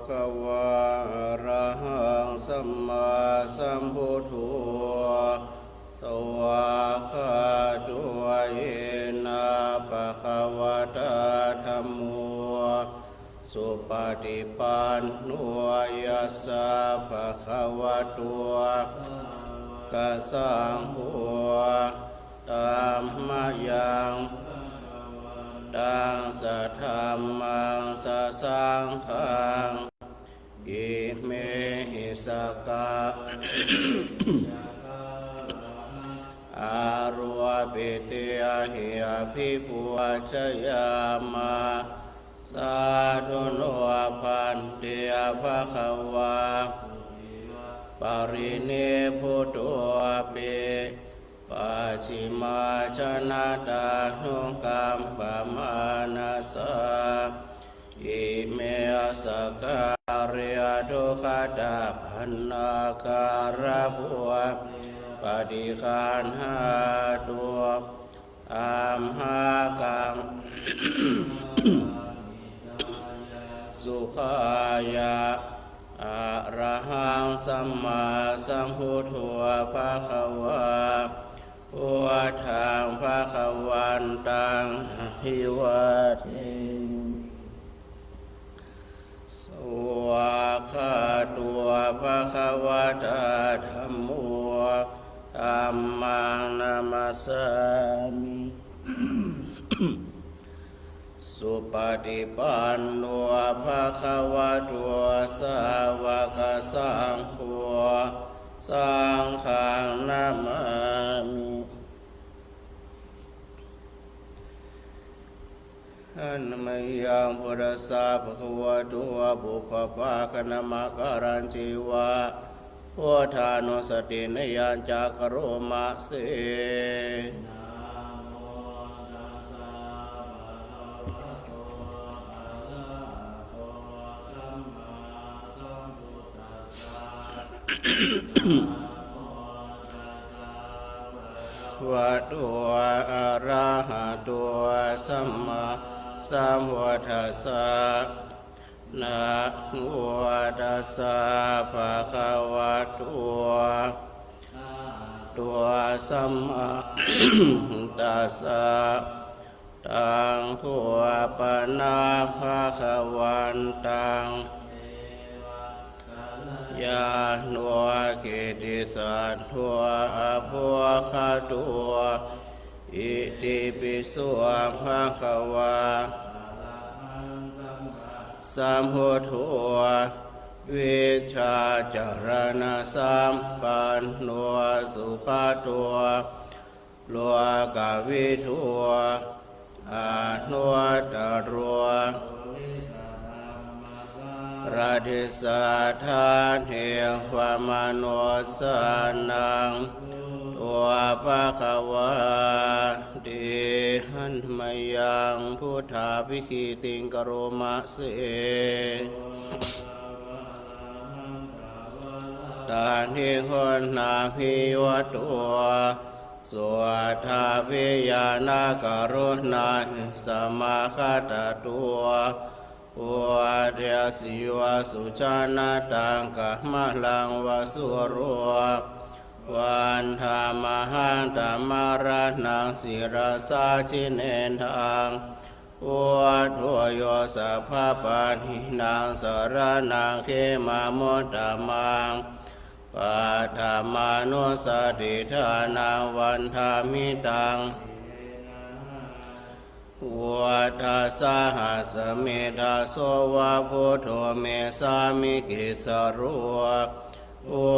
คะวะอะระหังสัมมาสัมพุทโธสวากขาโตเยนะภะคะวะตาธัมโมสุปฏิปันโนยัสสะภะคะวะโตกัสสังโฆธัมมายังตังสัทธัมมังสัสสังฆังอิเมหิสกะ อารัวปิเตหิอภิปุชยามาสาธุโนพันเตภะคะวาปริเนพุโตเปปัจฉิมาชนะตานุกัมปมานาสาอิเมสการยทุขตาพันนาการะบัวปฏิคันหาตัวอัมหากัง สุขายะอะระหังสัมมาสัมพุทโธภะคะวะพุทธังภะคะวันตังอะภิวาเทมิสวากขาโตภะคะวะตาธัมโมธัมมังนามัสสามิ สุปฏิปันโนภะคะวะโตสาวกสังโฆสังฆังนามามิอันมยังพุทธัสสะภะคะวะโตบุพพาคณมการันจิวะพุทธานุสตินยัญจักโรมะเสวะโตอะระหะโตสัมมาสัมพุทธัสสะนะโมตัสสะภะคะวะโตตัวสัมมาตัสสะตังโฆปนะภะคะวันตังยาโนกิติสัตถัวอะภวคาตัวอิติปิโสภะคะวะสัมพุทโธวิชาจารณะสัมปันโนสุขตัวโลกวิทูอานุตตรัวราธิสัทธาเทวมโนสานังตัวภะคะวะเดหันมยังพุทธาภิคิติงกโรมะเสตานิโหนาภิวัตโตสวทาวิญาณกรุณาสมาคตตัวอุเดสิวะสุจานาตังกะมะลังวะสุโรวันธามหังธรรมารานังศิรสาชิเนทังวัฏโยสัพพปานินางสรนังเขมามุตตมังปัฏฐามานุสติทานังวันธามิตังวัฏสาหัสเมธาโสวะพุทโธเมสามิกิสรุ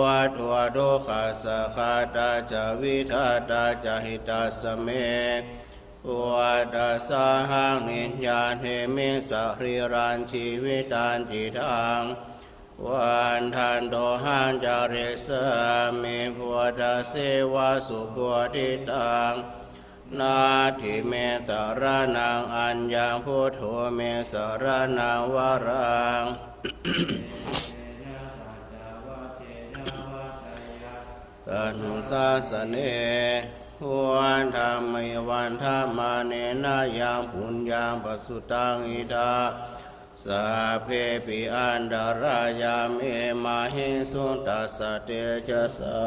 วัฏวะโดขัสสะขาตาจาวิทัตตาจาหิตาสเมวัฏสาหังนิญญาณเทมิสะหริรันชีวิตันติทังวันทันโตหังจาริสามิพุทธเสวะสุโพธิตังนาทิเมสารนังอัญญังพุทโธเมสารนังวรัง กนุสาสเนวันธรรมวันธรรมาเนนายังปุญญังปสุตังอิทา สัพเพปิอันตรายาเมมาหิสุตัสสะเตชะสา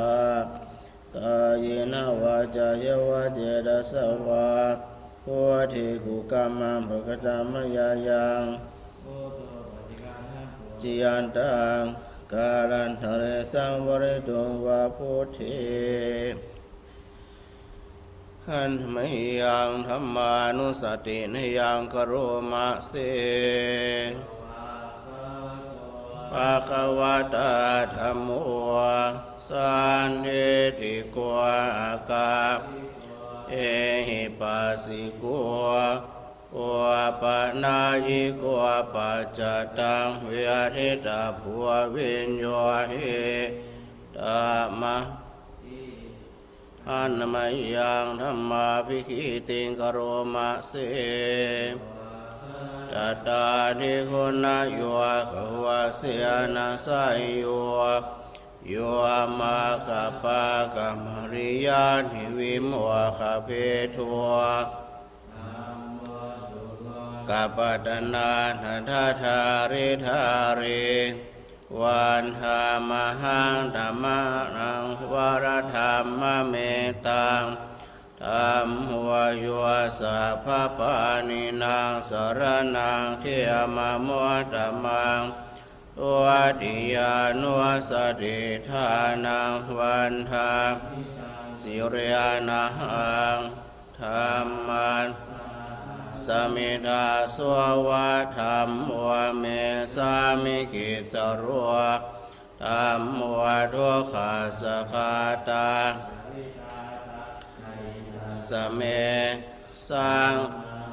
กายนวาจายวาเจตสวาโพธิกุกามังภกตามยายังจิยันตังกาลันทะเลสังวริตุงวาพุทธิหันมยังธรรมานุสตินยังกโรมะเสภะคะวะตาธัมโมสันทิติโกอาคาเอหิปัสสิโกโอปะนายิโกปัจจตังเวทิตาภัววิญโยหิธัมมะอันมยังธรรมาภิกขิติงกโรมะเสตัตตาดิคุณะโยขวะเสนะสัยโยโยมาคาปะกัมริยานิวิโมขะเพทัวกัปตนานาทัทาริธาริวันหามหังธัมมังวรธรรมเมตังธัมวโยสัพพปานินางสรณังเขมะโมตัมมังวัฏฏยานุสติทานังวันทาสิริยานังธัมมันสมิทาสววะธัมโมเมสามิกิสโรธัมโมทุกขัสสะคาตาสเมสัง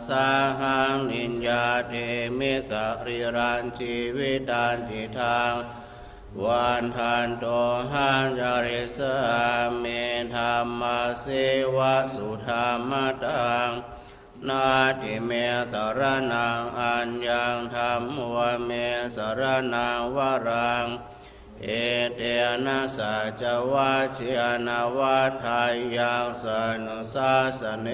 สาหังนิญญาเตมิสริรันชีวิตันติทางวันทันโตหังจาริสาเมธรรมเสวะสุธรรมตังนาทิเมสรนังอัญญังธัมโมเมสรนังวรังเอเตนะสัจวัชฌานาวัฏฐายังสนุสาสเน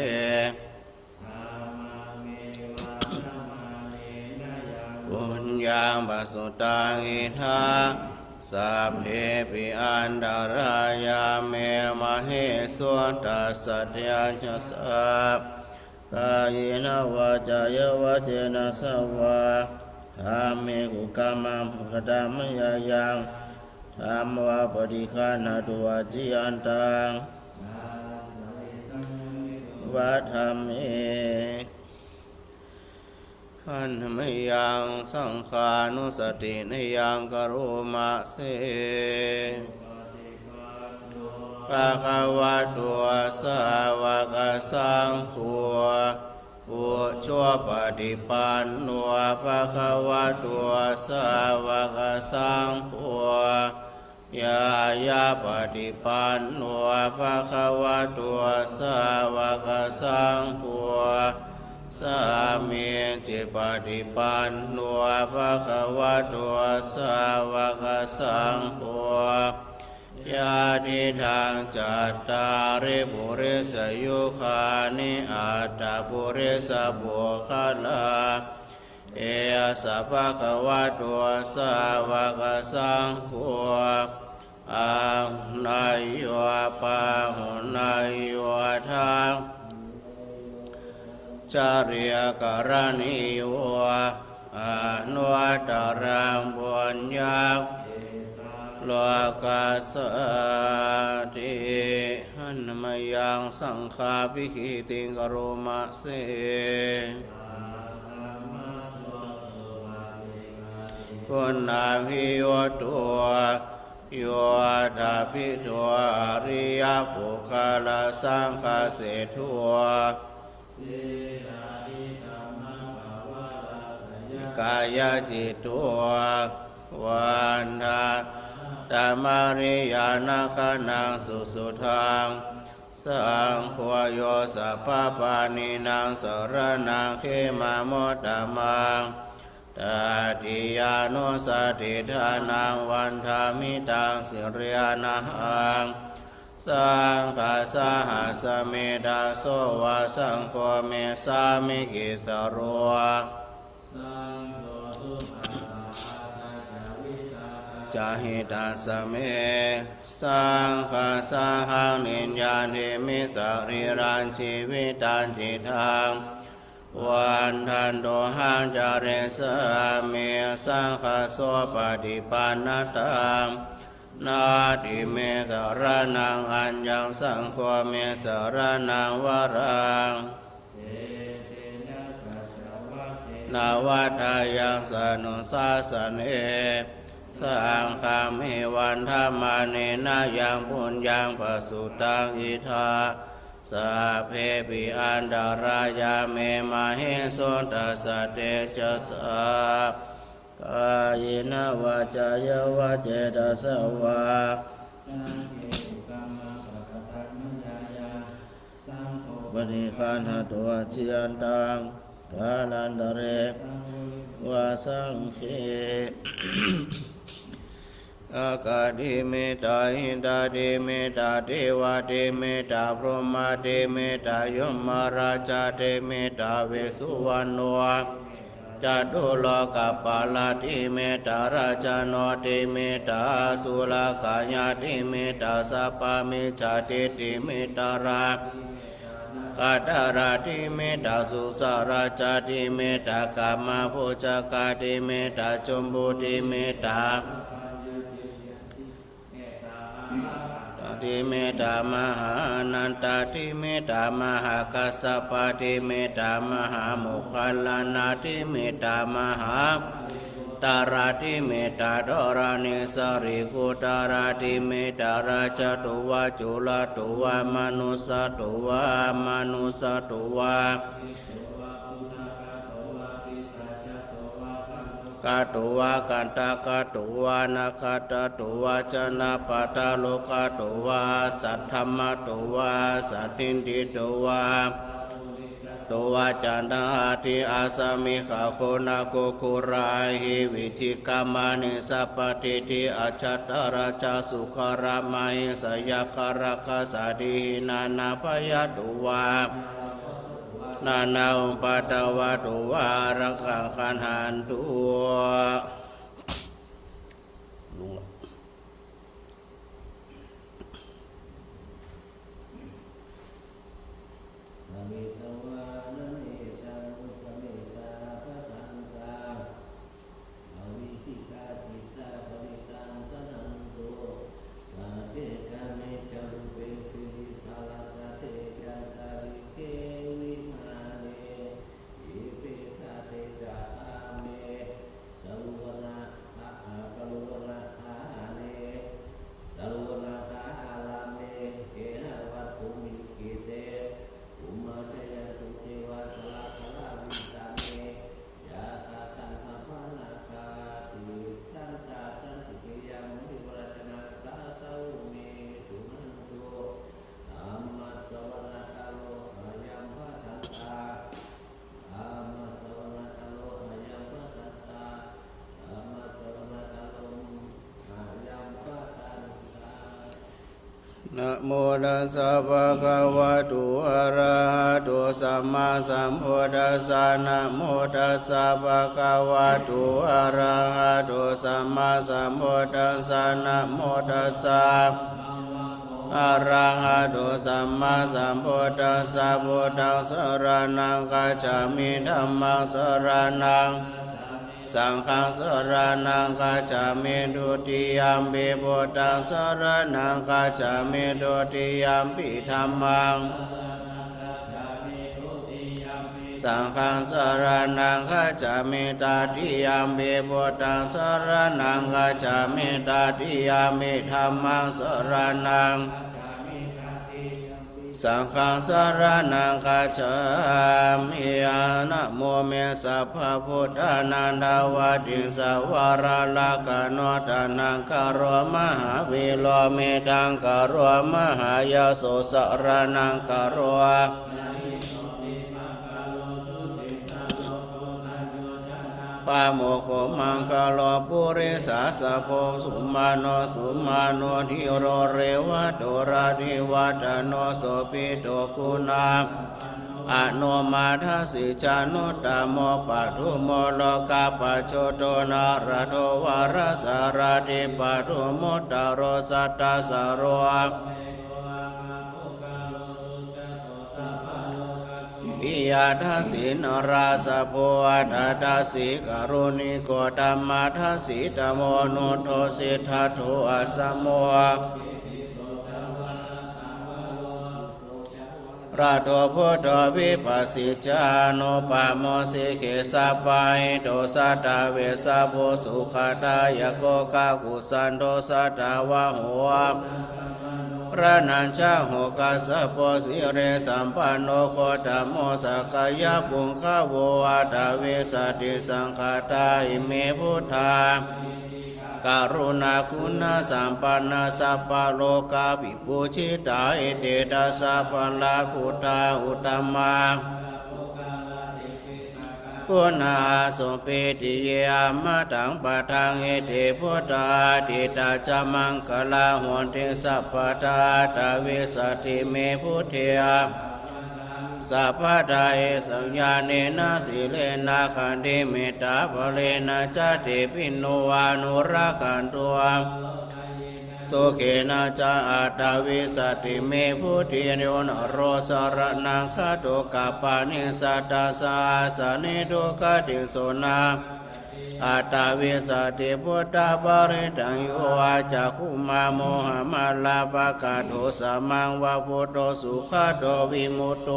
ปุญญังปัสสุตังอิทาสัพเพปิอันตรายาเมมะเหสวตัสสะเตชะสากายนวาจายวาเจนะสวาธัมเมกุกามังภกตามยายังธัมวาปฏิฆานาตุวาจิยันตังวัฏธัมเมหันมยังสังขานุสตินยังกโรมะเสภะคะวะโตสาวกสังโฆอุชุปฏิปันโนภะคะวะโตสาวกสังโฆยายาปฏิปันโนภะคะวะโตสาวกสังโฆสามีจิปฏิปันโนภะคะวะโตสาวกสังโฆญาติทางจัตตาริปุริสยุคานิอัตตปุริสบุคลาเอสัพพะคะวะโตสาวกสังโฆอังนายโยปะหุนายโยทางจาริยกรณิโยอนุวัตรังบุญญาโลกัสสติหันมยังสังฆาภิกขิติงกโรมะเสคุณาภิโยตัวโยธาภิตัวอริยปุคลาสังฆเสทัวกายจิตตัววันทาตามริยานาคานังสุสุทังสังโฆโยสัพพปานินางสรณังเขมาโมตตมังตติยานุสติทานังวันธามิตังสิริยานังสังฆาสหัสเมดาโสวะสังโฆเมสามิกิสโร จาหิตาสเมสังฆาสาหังนิญญาณิมิสรีรันชีวิตันจิตังวันทันโตหังจาเรสเมสังฆาโสปฏิปันนตังนาทิเมสรนังอัญญังสังโฆเมสรนังวรังนาวัฏายังสนุสาสเนสังฆามิวันธรรมานินายังปุญญังปสุตังอิทาสัพเพปิอันตรายาเมมาเหสุนตัสสะเตจัสสะกายนวาจายวาเจตสวาปฏิคันหตัวเจียนตังกาลันตเรวาสังเขอากาดิเมตาหินตาดิเมตาเทวาเทเมตาพรหมาเทเมตายมราชาเทเมตาเวสุวรรณวาจัตุโลกปาลาทิเมตาราชโนทิเมตาสุลกายาทิเมตาสัพพะเมชาติทิเมตาราคาตาราทิเมตาสุสาราชาทิเมตากามาโภจกาทิเมตาจมบุทิเมตาทิเมตามหานันตทิเมตามหากัสสปะทิเมตามหาโมคคัลลานาทิเมตามหาตาราทิเมตาดรานิสริกุตาราทิเมตาราชตุวาจุลตุวามนุสตุวามนุสตุวากาตุวากันตากาตุวานาคาตตุวาชนะปัตตาโลกาตุวาสัทธรรมตุวาสัตถินติตุวาตุวาจันทาติอาสมิขาโคนาโกคุราหิวิจิกามานิสัพพติติอาชัตตราชาสุขรามัยสยคาราคาสาดินานาพยตุวานานาอุปตวะตุวารักขังขันหันตุลุงนะโมตัสสะภะคะวะโตอะระหะโตสัมมาสัมพุทธัสสะนะโมตัสสะภะคะวะโตอะระหะโตสัมมาสัมพุทธัสสะนะโมตัสสะอะระหะโตสัมมาสัมพุทธัสสะพุทธังสรณังคัจฉามิธัมมังสรณังสังฆังสรณังคัจฉามิทุติยัมปิพุทธังสรณังคัจฉามิทุติยัมปิธัมมังสังฆังสรณังคัจฉามิตติยัมปิพุทธังสรณังคัจฉามิตติยัมปิธัมมังสรณังสังฆังสรณังคัจฉามินะโมเมสัพพะพุทธานันดาวดิสวาราลกโนตานังกโรมหาวิโลเมตังกโรมหายโสสรณังกโร ปาโมโคมังคโลปุริสาสะโพสุมาโนสุมาโนทิโรเรวะโตราธิวัตโนโสปิโตกุณาอโนมาทัสสิจานุตตโมปัทุโมโลกาปโชโตนาระโทวารสารติปัทุมุตตโรสัตตสโรปิยาทัสสินราสะโพอัตทัสสิกรุณิโกตัมมาทัสสิตโมนุโทสิทธัตถุอสมโมราโตพุทโธวิปัสสิจานุปาโมสิเขสัพพะหิโตสัตตะเวสะโพสุขตายโกกากุสันโตสัตตะวะโหระนัญชะโหกัสสะโพสิเรสัมปันโนโคตโมสักกายะปุงคะโวอัตเวสติสังฆตาอิเมพุทธากรุณาคุณสัมปันนาสัพพะโลกาภิปุชิตาเอเตตัสสะภะละกุตาอุตตมะคุณาสุปิติเยอมตังปะทังเอเตพุทธาติตาจามังคลาหวนติสัพพะตาตาเวสติเมพุทเทสัพพะทาเอสัญญาเนนะสีเลนะขันติเมตตาภเลนะจัตติปิโนวานุรักขันตุโสเขนะจาอัตตวิสติเมพุทธิโยนโรสรนังคาโตกาปานิสัตตาสาสานิโตกะติโสนาอัตตวิสติพุทธปริตังโยวาจักขุมาโมหะมาลาภกาโตสมังวะพุทโธสุขโตวิมุตโต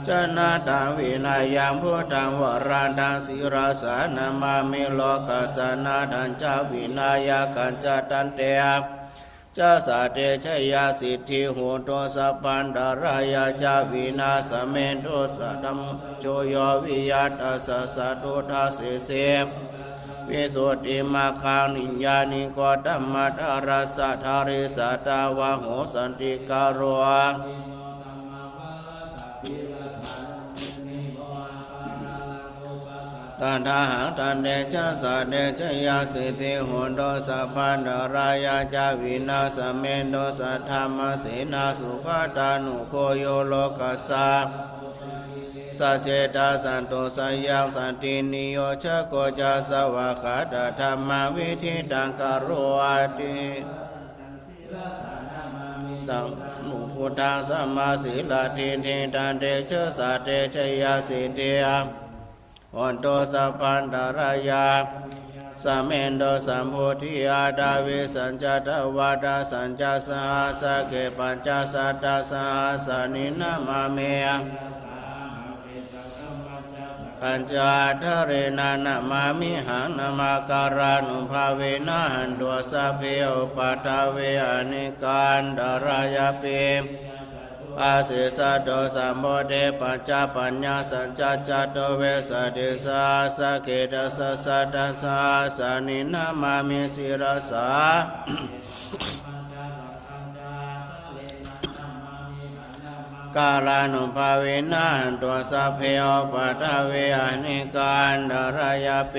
จนะตังวินัยยังพุทธังวรันตังศิราสานามามิโลกัสสนาทันจาวินัยกันจตันเตจะสาเตชยาสิทธิโหตุสัพพันดารายาจาวินาสเมนโตสัตมโจโยวิยัตสัสสะตุทัสเสเสวิสุทธิมาคังนิญานิโกตัมมัทารัสสะทาริสัตาวะโหสันติการโรตันทาหังตันเดชะสะเดชะยาสิทธิโหตุสัพพันดารายาจาวินาสเมนโตสัทธรรมเสนาสุขตานุโคโยโลกัสสะสัจเจตาสันโตสัยยังสันตินิโยชะโกจาสวะคาตธรรมวิธิตังกโรอาติตังมุพุทธังสัมมาสีลทิฏฐิตันเตชะสะเตชะยาสิทธิโหตุสัพพันดารายาสัมเมนโตสัมโพธิอาดาวิสัญจตวาดาสัญจสหัสสะเกปัญจสัตตสหัสสะนินามาเมขันจาทะเรนะนะมามิหังนามาการานุภาเวนะหันตัวสัพเพอุปตาเวอนิการดารายาเปอาเสสะโตสัมโพเทปัจจปัญญาสัจจจโตเวสติสาสะเกตสัสสะตัสสะสานินามามิสิรสาการานุภาเวนะหันตัวสัพเพอุปตาเวอนิการดารายาเป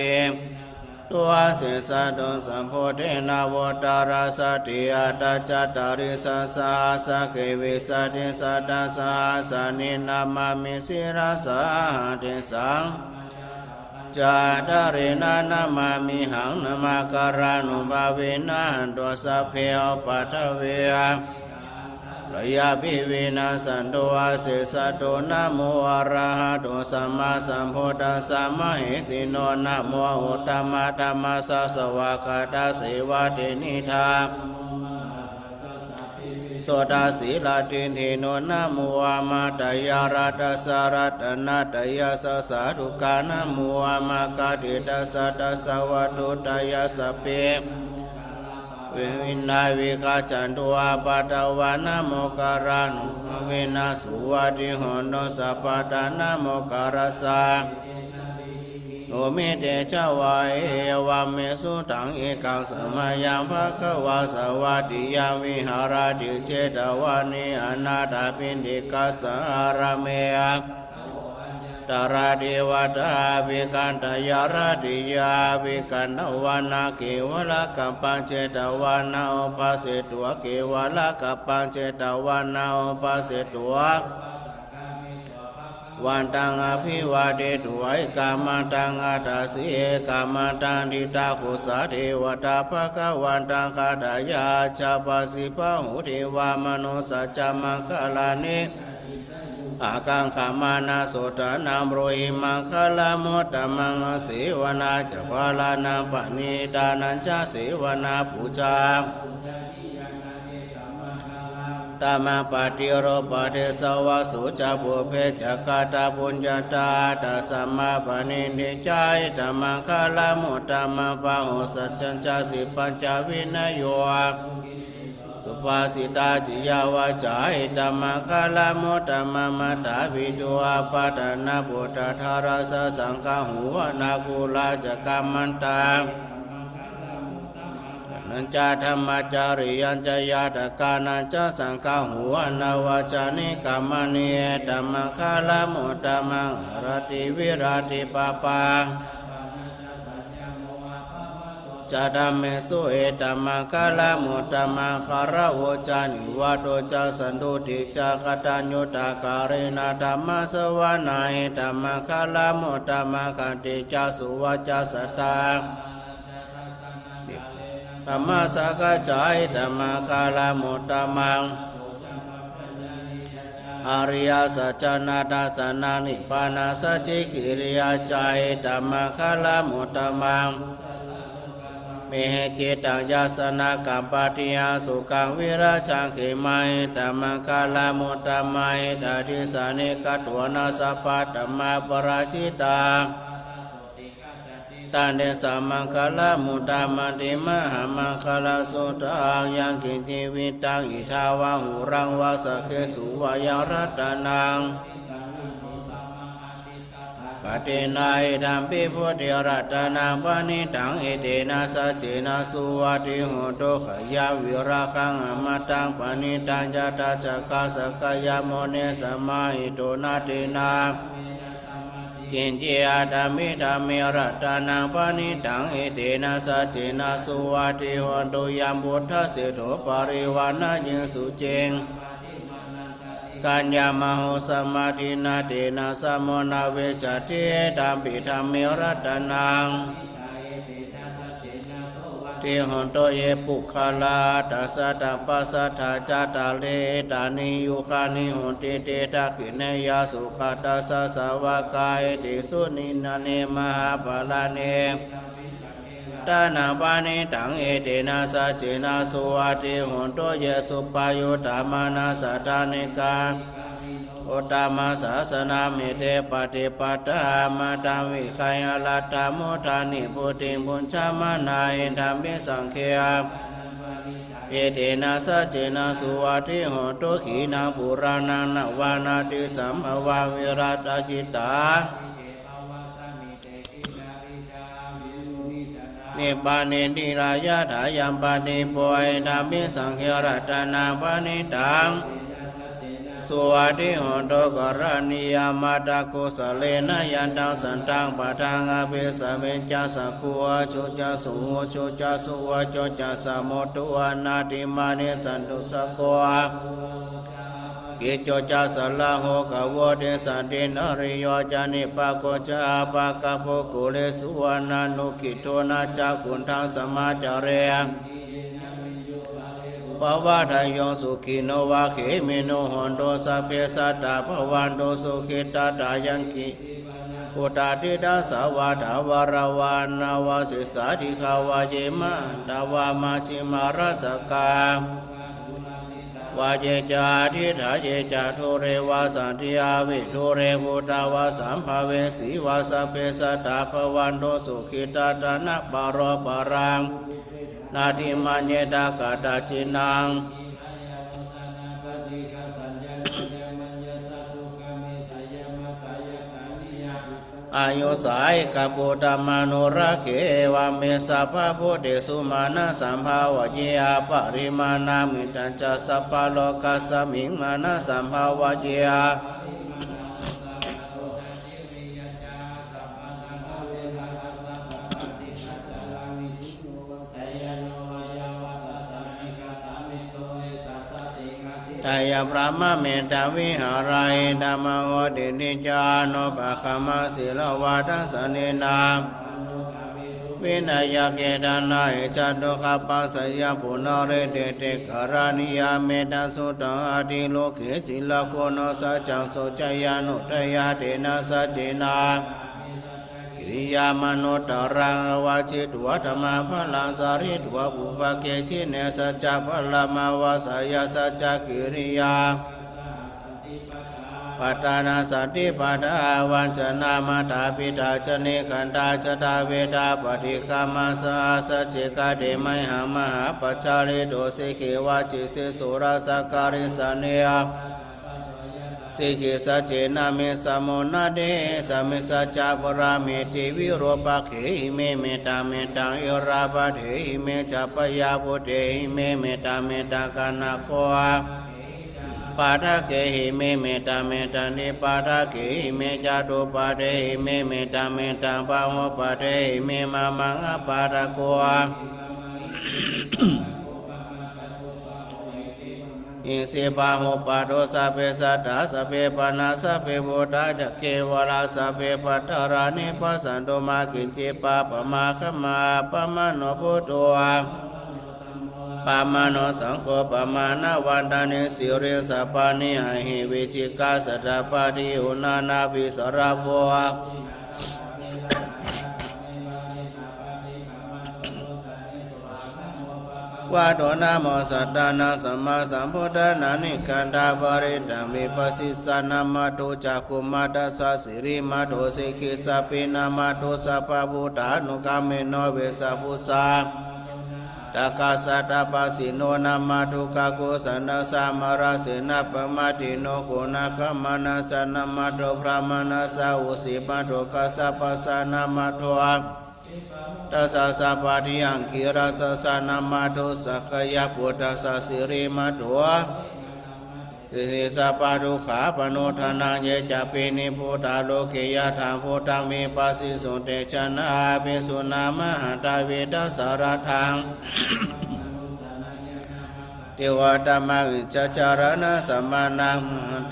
ตัวเสสะโตสัมโพเทนะโวตาราสติอัตจัตตาริสัสสะสะเกวิสัตติสัตตสะสานินามามิสิรสาติสังจาตารินานามามิหังนามาการานุภาเวนะหันตัวสัพเพอุปตาเวระยะภิเวนะสันโตอาเสสะโตนะโมอะระหะโตสัมมาสัมพุทธัสสะมะเหสิโนนะโมอุตตมะธัมมัสสะสวากขาตาเสวะเตนิธาโสตสีลาตินทิโนนะโมอะมะตยารัตสารัตนะตยาสสะทุกานะโมอะมะกะติตัสสะตัสสะวะตุตยาสเปวินาวิกาจันตุอาปะตะวานะโมการานุเวนะสุวัติโหนสัพพะตานะโมการัสสะโนเมเตชะวะเอวะเมสุตังเอกังสมัยยังภะคะวะสวัสดิยังวิหารติเชตวานิอนาถาปิณฑิกัสสะอาระเมยะ ตระเดวตาวิกันตยาราดิยาวิกันนวานาเกวลกัปปัญเจตวานาอุปาเสตัวเกวลกัปปัญเจตวานาอุปาเสตัววันตังอภิวาเดตุไอกามันตังอาตาสีเอกามันตังดิตาโคสาเทวตาภควันตังคาดายาจาปสิปะหุเทวามโนสัจจมังคลานิอากังขามานาโสตนามโรหิมังคลามุตตมังเสวนาจะพาลานาปณิดานันจาเสวนาปูจาตามาปฏิโรปะเทสวะสุจาปุเพจักาตาปุญญาตาตาสัมมาปณินิจายตมังคลามุตตมังปะหุสัจจัญจาสิปัญจวินัยโยสุภาษิตาจิยาวาจายตมังคลามุตตมังมัตตาวิโตอาปาตนาปุตตะธาราสสังฆาหุวนากุลาจกามันตานันจาธรรมจาริยัญจยาตกานันจาสังฆาหัวนาวาจานิกามณีธรรมคาลามุตตมังรติวิราติปาปาจาดามเมสุเอธรรมคาลามุตตมังคารวจานิวัตโตจาสันตุติจากตัญญูตาการินาธรรมสวานาเอธรรมคาลามุตตมังคันติจาสุวัจจสตาธรรมสกจายธรรมคาลามุตตมังอริยสัจนาตาสนานิปานาสัจจิกิริยาจายธรรมคาลามุตตมังเมหเจตังยาสนากัมปติยาสุขังวิราชังเขมัยธรรมคาลามุตตมัยดาดิสานิกัตวนาสปัตตมะปราชิตาตันเดสามังคลามุตตมัติมหามังคลาสุตังยังกินจิวิตังอิทาวะหุรังวาสเคสุวายารัตนังปฏินาอิธัมปิพุทธิรัตนังปณิตังเอเตนะสัจเจนะสุวัติโหตุขยาวิราคังอมตังปณิตังจตาจักขสกยโมเนสมาหิโตนาเตนะกินเจียธรรมิธรรมิรัตนังปณิตังเอเตนะสัจเจนะสุวัติโหตุยัมพุทธสิโตปริวานะยิงสุเจงกัญญามโหสมาธินาเตนะสมนาเวจติธรรมิธรรมิรัตนังติหนโตเยปุคลาตัสสะตัปปัสสะทาจาตาเลตานิยุคานิหนติเตตะกิเนยาสุขตัสสะสาวกายติสุนินาเนมหาปลาเนตานาปานิตังเอเตนะสัจเจนะสุวัติหนโตเยสุปายุตามานาสัตตานิกาอุตตมัสสะสนามิเตปฏิปัตตามาตังวิขายลัตตามุทานิพุติมุญชามานาอิธัมปิสังเขยเอเตนะสัจเจนะสุวัติโหตุขีนังปุรานังนวานาติสัมภวาวิรัตจิตานิปานิติรายะถายัมปฏิปวยธัมปิสังเขยรัตนาปณิตังสุวัติโหตุกรณียามาตากุสเลนะยันตังสันตังปะทังอภิสัมเมจัสสะคุวะโชจัสสุโหโชจัสสุวะโชจัสสะโมตุวะนาติมานิสันตุสะโกะกิจโจจัสสะละโหกะวะเดสันตินริโยจานิปะโกจาปะกะโพกุเลสุวรรณานุกิโตนะจักขุนทังสมาจาเรปวะทายโยสุขิโนวะเขมิโนหนโตสัพเพสัตตาภวันโตสุขิตาตายังกิปุตตาติดาสาวาทาวารวานาวาสิสาธิขาวาเยมะดาวามาชิมาราสกาวาเจจาทิฏฐาเจจาโทเรวาสันติอาวิโทเรภูตาวาสัมภเวสีวาสัพเพสัตตาภวันโตสุขิตาตานะปารโปารังนาทิมัญเยตากาตาจินังอายุสายกัปุตตมานุรักเขวาเมสัพพะพุทธิสุมาณสัมภาวะเยอาปริมาณามิตัญจสัพพะโลกัสสมิงมานะสัมภาวะเยอา ตายพระมะเมตตาวิหารายธรรมโหตินิจานุปะคะมะศีลวาทสเนนาวินัยเกตนาจตุขปัสสยปุณเรเตเตกรานิยเมตตาสุตังอติโลเกศิลโคโนสัจจังโสจยานุตยาเตนะสัจเจนากิริยามนุตตรังวาจิตวธรรมะพลังสาริตวะบุปเกชิเนสัจจพลัมาวาสยสัจจกิริยาปัตตานาสันติปัฏฐาวันจนามาตาปิตาจเนขันตาจตาเวดาปฏิกามาสาสัจเจกาเดมัยหามหาปัจจาริโดสิเขวาจิสิสุราสักการิสันเนยสิกิสัจเจนะเมสมุนาเดสมิสัจจปราเมติวิโรปะเขหิเมเมตตาเมตังอิราปะเถหิเมจัปปยาพุเถหิเมเมตตาเมตตากานาโคปาทะเกหิเมเมตตาเมตตานิปาทะเกหิเมจาตุปาเทหิเมเมตตาเมตตาปะโหปาเทหิเมมะมังปาทะโกอิสิปะโหปะโตสัพเพสัตตาสัพเพปะนาสัพเพโพธาจะเกวราสัพเพปัตตารานิปัสสันโตมากินจิปะปะมาขมาปะมะโนพุทโธปามาโนสังโฆปามานาวันตานิสิริสัพพานิหหิวิจิกาสัตตปาริอุนานาภิสระโภวะโตนะโมสัตตานังสัมมาสัมพุทธานานิกันตาปริตังวิปัสสิสานามาตุจักขุมาตัสสะสิริมาตุสิกิสัพพินามาตุสัพพพุทธานุกาเมโนเวสัพพุสาตากาสัตตปัสสิโนนามาตุกาโกสันตสามาราเสนาปมาติโนโกนาคมานาสนามาตุพระมานาสาอุสิมาตุกัสสะปัสสานามาตุตัสสะสัพพะทิยังคิราสสานามาตุสักยะพุทธัสสะสิริมาตุสิสิสัพพะทุกขาปโนทานังเยจะปินิพุทธาโลเกยะธรรมพุทธังมิปัสสิสุเตชะนาภิสุนามหันตาเวทัสสารทังเทวตามาวิจจารณะสัมมานัง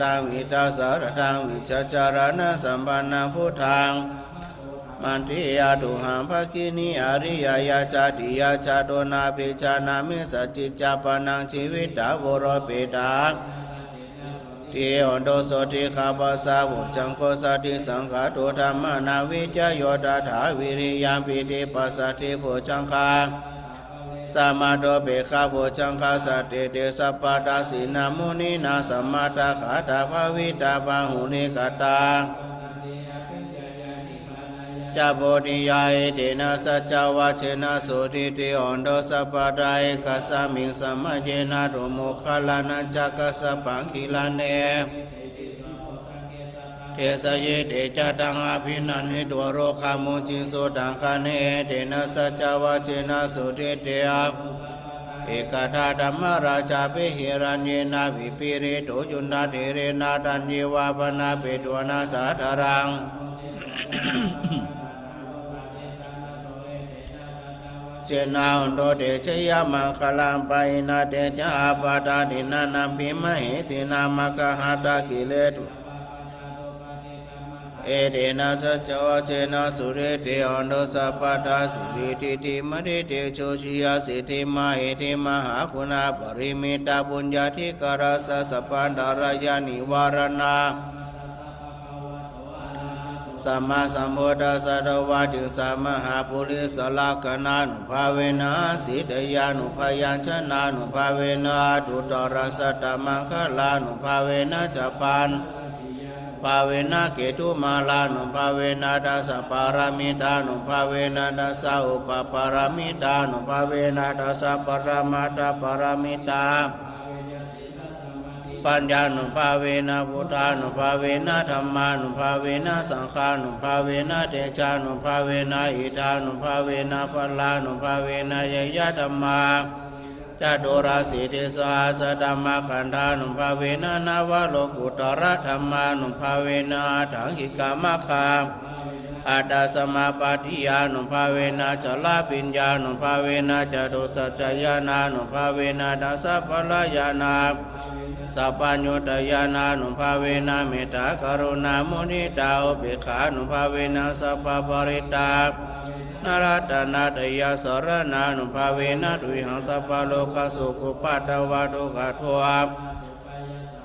ตังวิทัสสารทังวิจจารณะสัมมานังพุทธังมันติยาตุหังภคินีอริยยาจาติยาจาโดนาภิจานามิสัจจิจาปนังชีวิตาวโรเปตาทิโอโดโสติขาปัสสะวุจังโคสัติสังฆาตุธรรมนาวิจโยตถาวิริยามปิติปัสสติโพจังคาสัมมาโดเบคาโพจังคาสัตติเตสัพพะตาสินามุนีนาสัมมาตาขาตาภาวิตาภาหุนิกตาจัปโพธิยาเตนะสัจจวาเชนะสุติติโอนโดสัพพะไตรกัสสมิงสัมมาเจนะโดโมคลานะจักกัสสะปังคิลาเนเทสเยเตจตังอภินันหิตวโรคามุจินโสตังคเนเตนะสัจจวาเชนะสุติเตอะเอกทาธัมมราชาเปหิรัญเยนะวิปิริโตจุนดาเทเรนะตัญเยวาปนาเปตวนาสาธารังเจนาอุนโดเดชยามังคลังไปนาเดชะอาปาตาดินานาภิมเหสินามะกะหัตกิเลตุเอเดนะสัจจวะเจนะสุเรเตอุนโดสัพพะตาสิริติติมะเดเตโชชิยาสิติมาเหติมหาคุณาปริมิตาปุญญาธิกราสสะปันดารายานิวารณาสัมมาสัมพุทธัสสะตวะติสัมมาหาปุริสลากนานุภาเวนะสิทธยานุภายัญชนะนุภาเวนะดุตรสัตตมังคลานุภาเวนะจัปปันภาเวนะเกตุมาลานุภาเวนะดัสสะปารามิตานุภาเวนะดัสสะอุปปารามิตานุภาเวนะดัสสะปรามาตาปารามิตาปัญญานุภาเวนะพุทธานุภาเวนะธรรมานุภาเวนะสังฆานุภาเวนะเตชานุภาเวนะอิทานุภาเวนะปัลลานุภาเวนะยยะธรรมาจตุราสีเทสาสธรรมขันธานุภาเวนะนาวโลกุตระธรรมานุภาเวนะถังกิกามะคา อัตตสมาปฏิยานุภาเวนะจลาปิญญานุภาเวนะจตุสัจจยานานุภาเวนะดัสสะปะละยานาสัพพัญญุตยานานุภาเวนะเมตตากรุณามุนิตาอุเบกขานุภาเวนะสัพพะปริตานารัตนาตยาสรณานุภาเวนะตุหังสัพพะโลกสุขุปัตตวะทุกขโท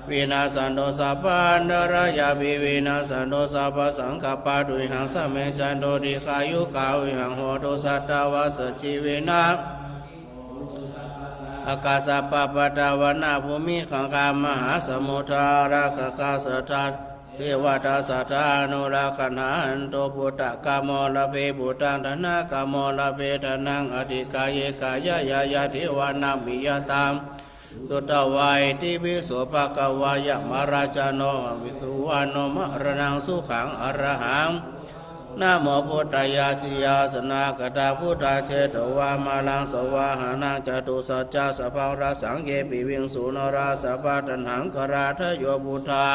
วินาสันโตสัพพันดรายาภิวินาสันโตสัพพสังฆปะตุหังสัมเมจันโตดิขายุกาวิหังโหตุสัตตวะสจิเวนะอากาสปะปะตาวนาภูมิขังคามหาสมุทรารากกาสทัตเทวตาสัทธานุราคันหันโตปุตตะกามลเปปุตตังธนากามลเปธนังอธิกายกายายายาเทวานามิยตังสุตวายติภิโสภะกวายมะราชโนวิสุวาโนมะระนังสุขังอรหังนะโมพุทธายาจิยาสนากตาพุทธาเชตวามาลังสวาหานังจตุสัจจะสัพพังราสังเยปิวิงสุนราสัพพะตัณหังกราทโยบุทา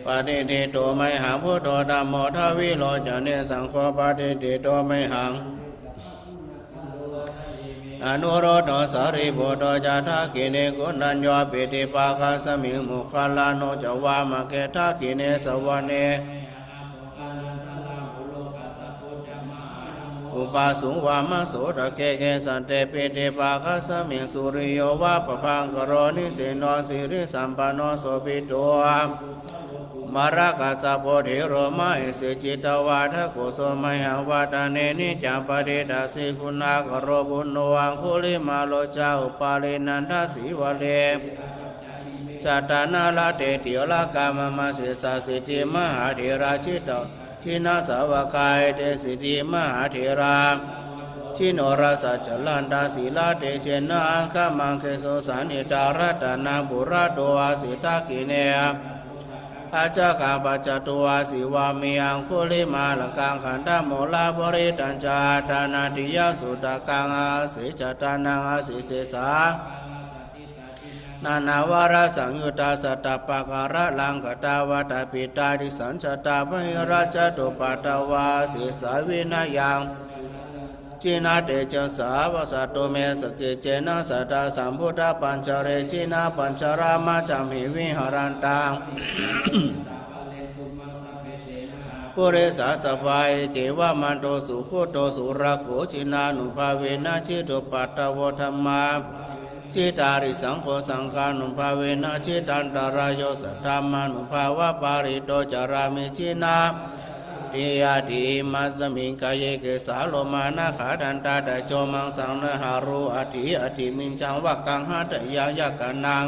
ปฏิทิโตไมหังพุทโธธัมโมทวิโลจเนสังโฆปฏิทิโตไมหังอนุโรธสารีบุตรจาทาคิเนกุณัญโยปิติปาคาสมิงมุขลาโนจวามะเกทาคิเนสวเนอุปาสุวามะโสตเกเกสันเตปิติปาคาสมิงสุริโยวะปะพังกโรนิเสโนสิริสัมปันโนโสภิโตมารักษาโพธิโรมาเอสิจิตวาทะกุโสมหังวาตาเนนิจัมปฏิดาสิคุณากโรบุญโนวังคุลิมาโลจาอุปาลินันทสิวะเลจัตตานาลาเตติโลกามมาสิสาสิติมหาเถราชิตทินาสาวกายเตสิติมหาเถราชิโนราสจลันตาศีลาเตเจนะอังคมังเคโสสันิตารัตนาบุราโตอาสิตาคิเนอาจกาปัจจตุวาสิวามิยังคุลิมาลกังขันธโมลาบริตัญจาตานาติยสุตกังอาสิจตานังอาสิเสสานานาวาระสังยุตตาสัตตปะการะลังกตาวตาปิตาดิสัญชตาภิราชตุปัตตวาสิสาวินายังจินาเตจัสสาวสัตโตเมสกิเจนะสัตตสัมพุทธปัญจเรจินาปัญจรามาจามิวิหารันตังปุเรสาสบายเจวามันโตสุโคโตสุรักโขจินานุภาเวนะจิตุปัตตวธรรมาจิตาริสังโฆสังฆานุภาเวนะจิตันตรายโยสัทธามานุภาวะปาริโตจารามิจินาติยาติมัสมิงกายเกสาโลมานาขาดันตาตะโจมังสังนหารุอติมินจังวักกังหัตยายกันัง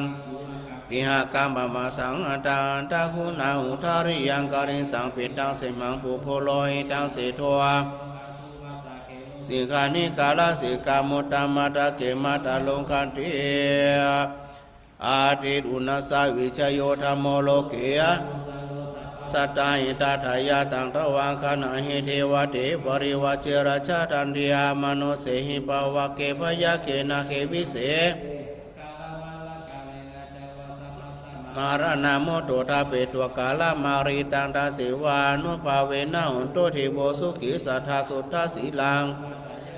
ติหากัมปมาสังอัตตาคุณาหุทาริยังการิสังปิตังเสมังปุโพโลหิตังเสโทสิกานิกาลสิกามุตตมัตเกมัตลงคันติอาทิตุนัสสวิชโยธรรมโลเกยสัตตาหิตาทายาตังทวังคณะหิเทวเตปริวเจระชาตันติยามโนเสหิปวะเกพยาเกนะเกวิเสมารณโมโตทาเปตัวกาลมาริตังตาเสวานุภาเวนะหุนโตทิโบสุขิสัทธาสุทธาสีลัง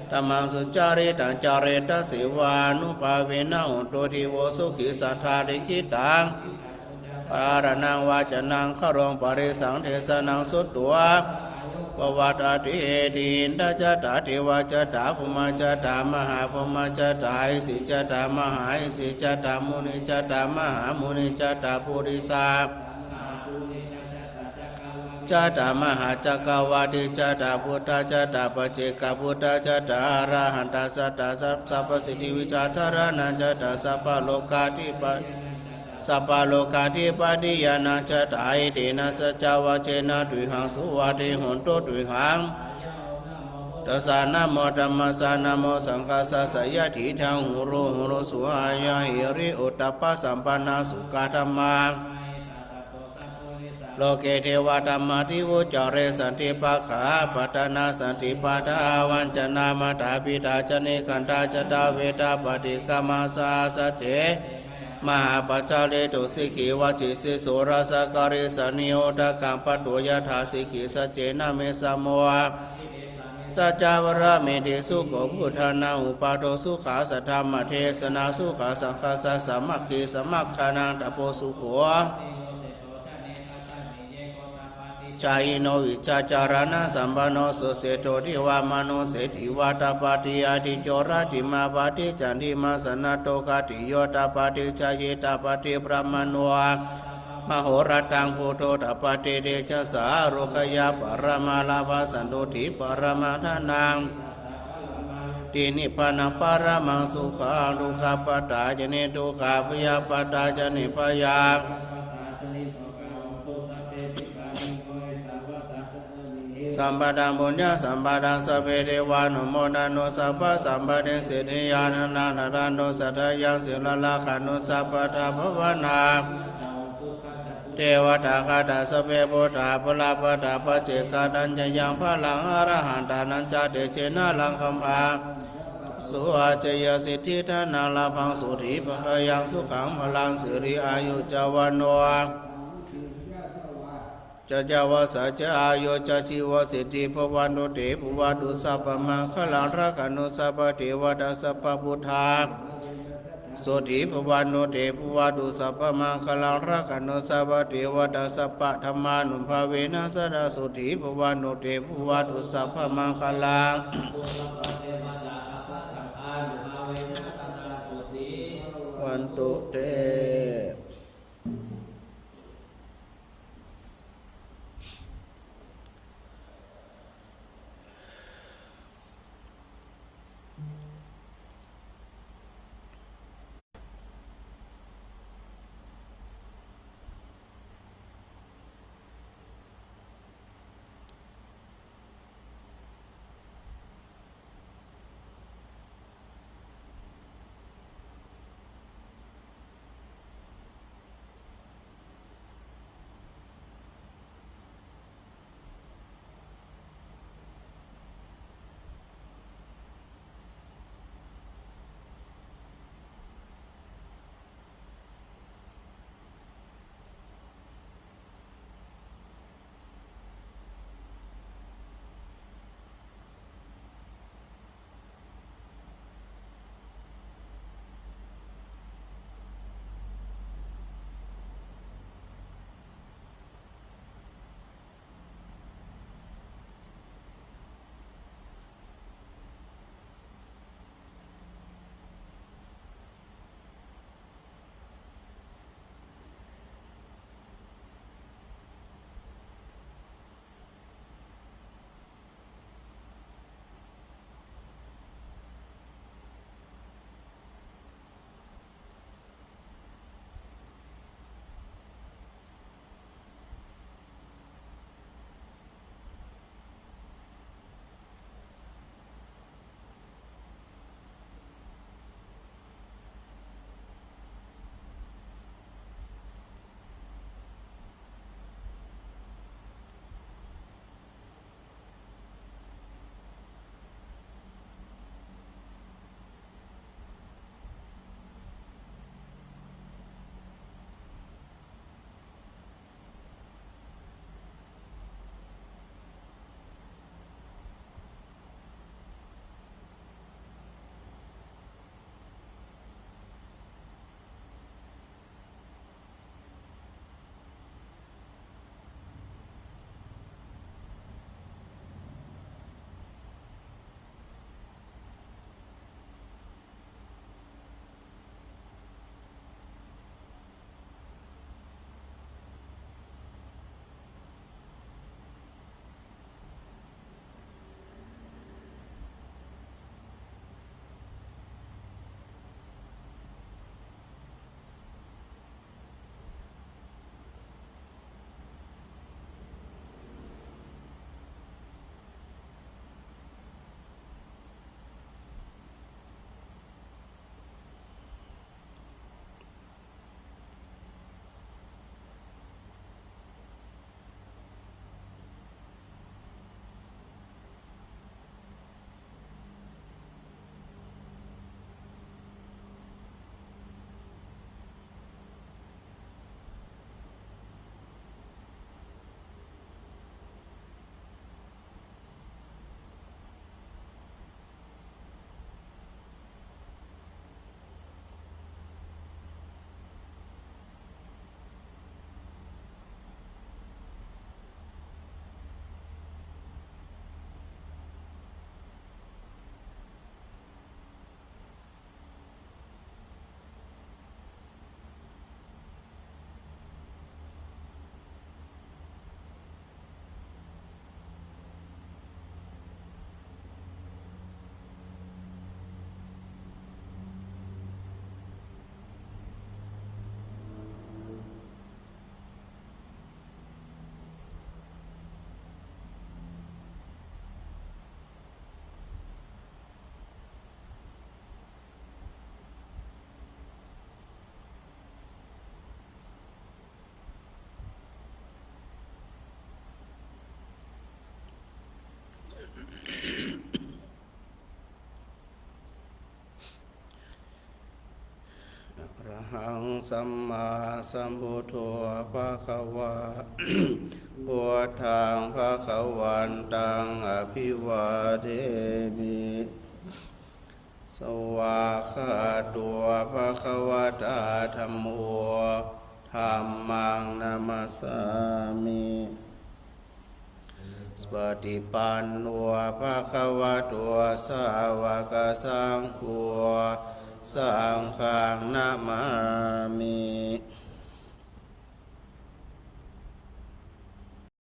ตัมมังสุจาริตังจาริตาเสวานุภาเวนะหุนโตทิโบสุขิสัทธาริขิตังปารนังวาจนังขรองปริสังเทศนังสุตตัวปวัตติตินทจตาเทวจตาภุมาจตามหาภุมาจตาอิสิจตามหาอิสิจตามุนิจตามหามุนิจตาปุริสาจตามหาจักรวาติจตาพุทธจตาปเจกพุทธจตาอรหันตสัตตสัพพสิทธิวิจารณจตาสัพพโลกาธิปสัพพโลกาธิปติยานาจตายเตนะสัจจวะเจนะตุหังสุวัติหุนโตตุหังตัสสะนะโมธัมมัสสะนะโมสังฆัสสะยะทิทังหุโรสุหายะหิริโอตตัปปะสัมปันนาสุขธรรมาโลเกเทวธรรมาทิวุจเรสันติปัฏฐาปัตตนาสันติปัฏฐาวัญจนามาตาปิตาจเนขันตาจตาเวตาปฏิกามาสาสเถ มหาปัจจาเลตุสิกิวาจิสิสุรสการิสนิโหตกัมปตุยถาสิกิสัจเจนะเมสัมโมวะสัจจาวรเมติสุโขพุทธานาอุปาโทสุขาสัทธรรมเทศนาสุขาสังฆาสสามัคคีสมัคคานังตโปสุโขชายโนวิจาจารณะสัมปันโนสุเสโตทิวามโนเสติวาตาปาติอาทิโจรติมาปาติจันติมาสนาโตกาติโยตาปาติชายตาปาติพระมโนมโหรตังพุทโธตปาติเดชะสารุขยาปรมาลาภสันตุทิปรมาทานังตินิพพานังปรมังสุขังทุกขปตาจเนทุกขพยาปตาจเนพยาสัมปดังบุญญาสัมปดังสัพเพเทวานุโมทนุสัพพะสัมปะเดสิทธิยานันนารันโนสัตยังสิลลาขันุสัพพะทาภวนาเทวตาคาตาสเปปุตตาภลาปตาปเจกาดัญญยังพลังอรหันตานัญจเตเชนะลังคัมภาสุอาเจยสิทธิทานังลาภังสุธีภะยังสุขังพลังสิริอายุจวันโนจะจาวสัจจะอายุจะชีวสิทธิภวันตุเตภวตุสัพพมังคลังรักขนุสัพพเทวตาสัพพพุทธาสุธีภวันตุเตภวตุสัพพมังคลังรักขนุสัพพเทวตาสัพพธรรมานุภาเวนะสดาสุธีภวันตุเตภวตุสัพพมังคลังวันตุเต สัมมาสัมพุทโธภะคะวา พุทธังภะคะวันตังอภิวาเทมิสวากขาตัวภะคะวะตาธัมโมธัมมังนามัสสามิสปฏิปันโนภะคะวะโตสาวกสังโฆสังฆังนามามิ